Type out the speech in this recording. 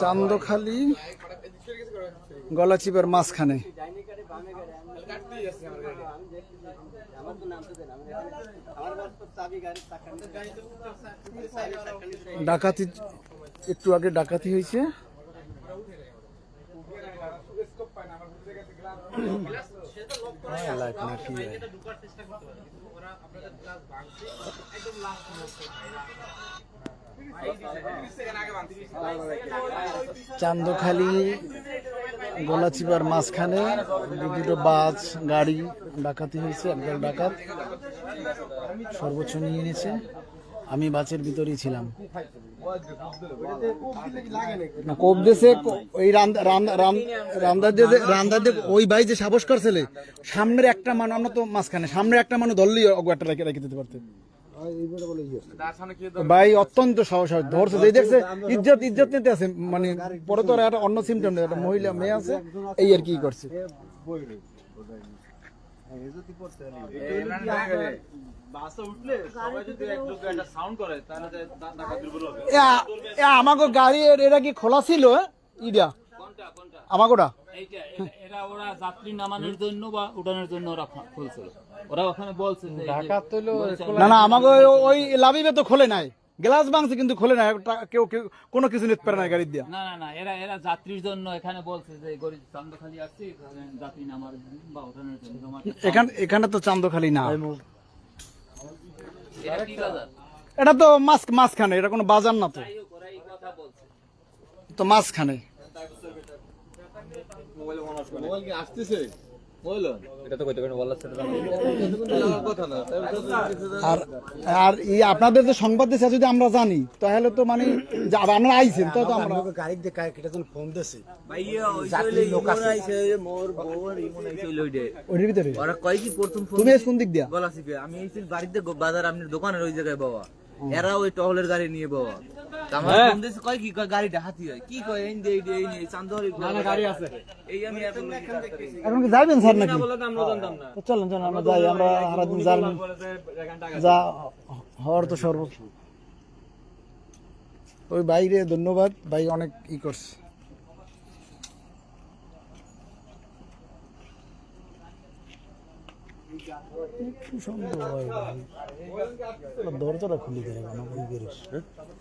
চান্দখালি গলাচিপার মাঝখানে ডাকাতি, একটু আগে ডাকাতি হয়েছে। চান্দখালি গলাচিপার মাঝখানে দুটো বাস গাড়ি ডাকাতি হয়েছে। একদল ডাকাত সর্বোচ্চ নিয়ে এনেছে। আমি বাসের ভিতরেই ছিলাম। কোপ দেশে ওই রান্দার ওই ভাই যে সাহস করছিল, সামনের একটা মানুষ, আমরা তো মাঝখানে, সামনের একটা মানুষ ধরলেই একটা রেখে দিতে পারতেন ভাই। অত্যন্ত সাহস হয়, ধরছে যে দেখছে ইজ্জত নিতে আছে, মানে পরে তো একটা অন্য সিমটম নেই, একটা মহিলা মেয়ে আছে, এই আর কি করছে। আমাকে গাড়ি এটা কি খোলা ছিল? ইডা আমাকে ওরা যাত্রী নামানোর জন্য বা উঠানোর জন্য ওরা খুলছিল। ওরা ওখানে বলছে না না, আমাকে ওই লাভিবে তো খোলে নাই, গ্লাস ভাঙছে কিন্তু খোলে নাই, কেউ কোনো কিছু নিতে পারে না গাড়ি দিয়া। না না না, এরা যাত্রীর জন্য এখানে বলছে যে গরিব চান্দখালি আসছে যাত্রী নামার বা ওঠানোর জন্য। এখানে তো চান্দখালি না, এটা তো মাঝখানে, এটা কোনো বাজার না তো, তো মাঝখানে। আর আপনাদের যে সংবাদ দিচ্ছে যদি আমরা জানি তাহলে তো মানে আপনারা আইছেন তো, আমরা গাড়িতে ফোন দিছি তুমি কোন দিক দিয়া? আমি বাড়িতে বাজার আপনার দোকানের ওই জায়গায় বাবা, এরা ওই টহলের গাড়ি নিয়ে বাবা আমার ফোন দিছে, কয় কি কয় গাড়িটা হাতি হয়, কি কয় এই এই চান্দখালি গাড়ি আছে, এই আমি এখন কি যাবেন স্যার নাকি? চলেন চলেন আমরা যাই, আমরা সারাদিন যা হওয়ার তো সর্ব। ওই বাইরে ধন্যবাদ ভাই, অনেক ই করছে। দরজাটা খুলে গেল।